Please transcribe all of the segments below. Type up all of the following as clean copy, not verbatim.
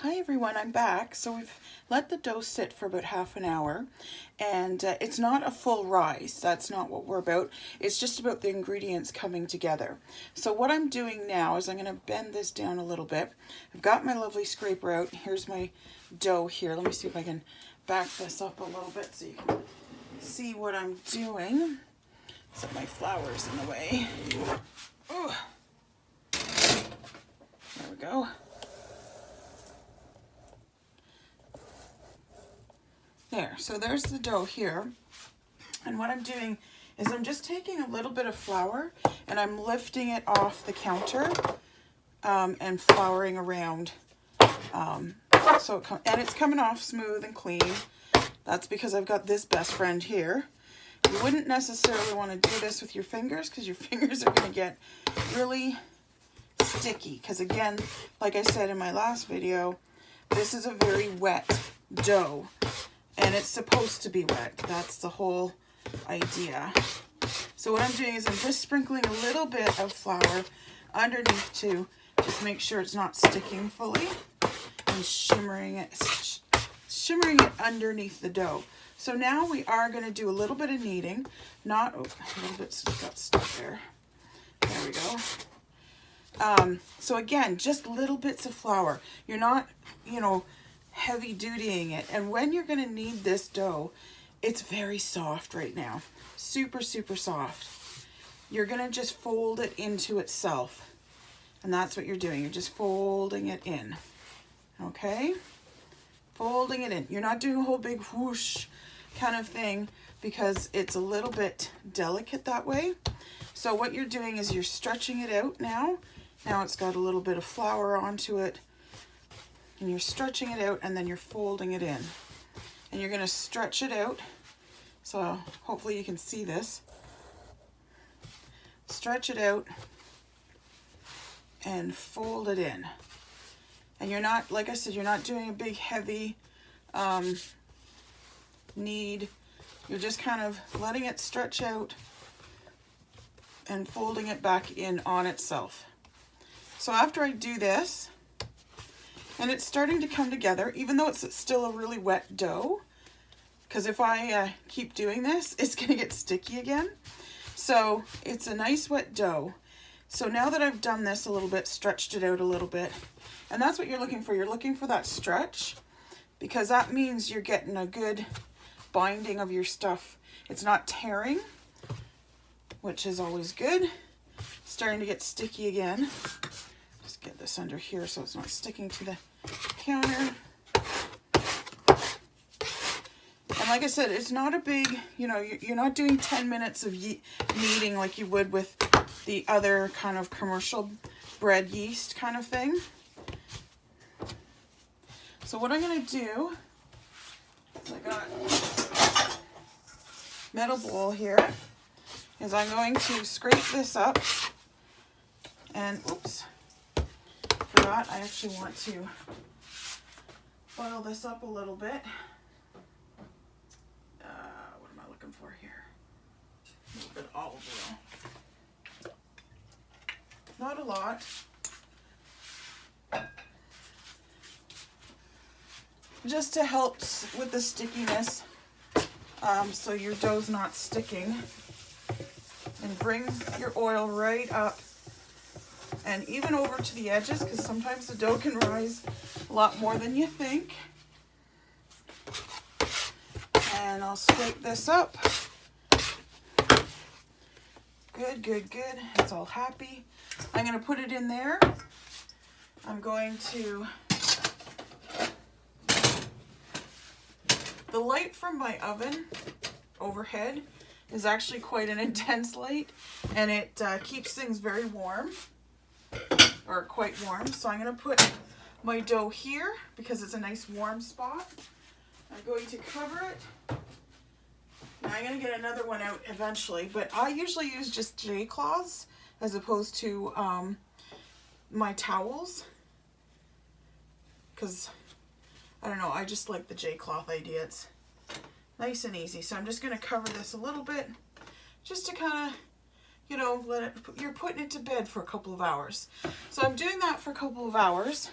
Hi everyone, I'm back. So we've let the dough sit for about half an hour, and it's not a full rise. That's not what we're about. It's just about the ingredients coming together. So what I'm doing now is I'm going to bend this down a little bit. I've got my lovely scraper out. Here's my dough here. Let me see if I can back this up a little bit so you can see what I'm doing. So my flour's in the way. Ooh. There we go. There, so there's the dough here, and what I'm doing is I'm just taking a little bit of flour and I'm lifting it off the counter and flouring around, and it's coming off smooth and clean. That's because I've got this best friend here. You wouldn't necessarily want to do this with your fingers because your fingers are going to get really sticky, because again, like I said in my last video, this is a very wet dough. And it's supposed to be wet. That's the whole idea. So what I'm doing is I'm just sprinkling a little bit of flour underneath to just make sure it's not sticking fully, and shimmering it underneath the dough. So now we are going to do a little bit of kneading. A little bit got stuck there. There we go. So again, just little bits of flour. You're not, heavy dutying it. And when you're going to knead this dough, it's very soft right now. Super, super soft. You're going to just fold it into itself. And that's what you're doing. You're just folding it in. Okay? Folding it in. You're not doing a whole big whoosh kind of thing because it's a little bit delicate that way. So what you're doing is you're stretching it out now. Now it's got a little bit of flour onto it. And you're stretching it out, and then you're folding it in. And you're going to stretch it out. So hopefully you can see this. Stretch it out and fold it in. And you're not, like I said, you're not doing a big heavy knead. You're just kind of letting it stretch out and folding it back in on itself. So after I do this, and it's starting to come together, even though it's still a really wet dough, because if I keep doing this, it's going to get sticky again. So it's a nice wet dough. So now that I've done this a little bit, stretched it out a little bit, and that's what you're looking for. You're looking for that stretch, because that means you're getting a good binding of your stuff. It's not tearing, which is always good. Starting to get sticky again. Just get this under here so it's not sticking to the counter. And like I said, it's not a big, you're not doing 10 minutes of kneading like you would with the other kind of commercial bread yeast kind of thing. So what I'm going to do is I got metal bowl here, is I'm going to scrape this up and, oops. Forgot, I actually want to boil this up a little bit. What am I looking for here? A little bit of olive oil. Not a lot. Just to help with the stickiness, so your dough's not sticking. And bring your oil right up and even over to the edges, because sometimes the dough can rise a lot more than you think. And I'll scrape this up. Good, good, good. It's all happy. I'm going to put it in there. I'm going to... The light from my oven overhead is actually quite an intense light, and it keeps things very warm. Or quite warm. So I'm going to put my dough here because it's a nice warm spot. I'm going to cover it. Now I'm going to get another one out eventually, but I usually use just J-cloths as opposed to my towels, because I don't know, I just like the J-cloth idea. It's nice and easy. So I'm just going to cover this a little bit just to kind of, you're putting it to bed for a couple of hours. So I'm doing that for a couple of hours.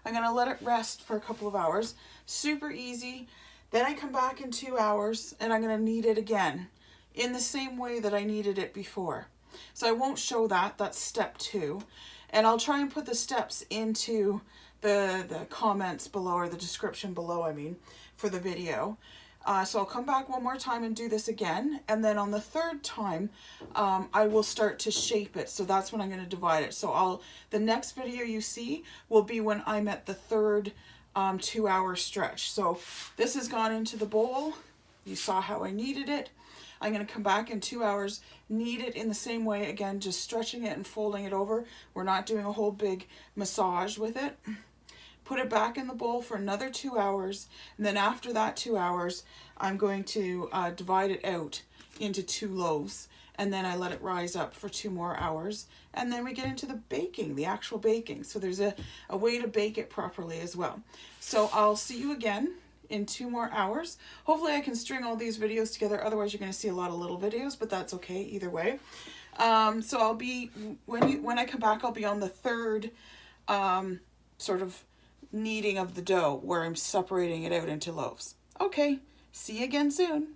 I'm gonna let it rest for a couple of hours. Super easy. Then I come back in 2 hours and I'm gonna knead it again in the same way that I kneaded it before. So I won't show that, that's step 2. And I'll try and put the steps into the comments below, or the description below, I mean, for the video. So I'll come back one more time and do this again. And then on the third time, I will start to shape it. So that's when I'm going to divide it. So the next video you see will be when I'm at the third 2 hour stretch. So this has gone into the bowl. You saw how I kneaded it. I'm going to come back in 2 hours, knead it in the same way, again, just stretching it and folding it over. We're not doing a whole big massage with it. Put it back in the bowl for another 2 hours. And then after that 2 hours, I'm going to divide it out into 2 loaves. And then I let it rise up for 2 more hours. And then we get into the baking, the actual baking. So there's a way to bake it properly as well. So I'll see you again in 2 more hours. Hopefully I can string all these videos together. Otherwise you're going to see a lot of little videos, but that's okay either way. So I'll be, when I come back, I'll be on the third sort of kneading of the dough where I'm separating it out into loaves. Okay, see you again soon.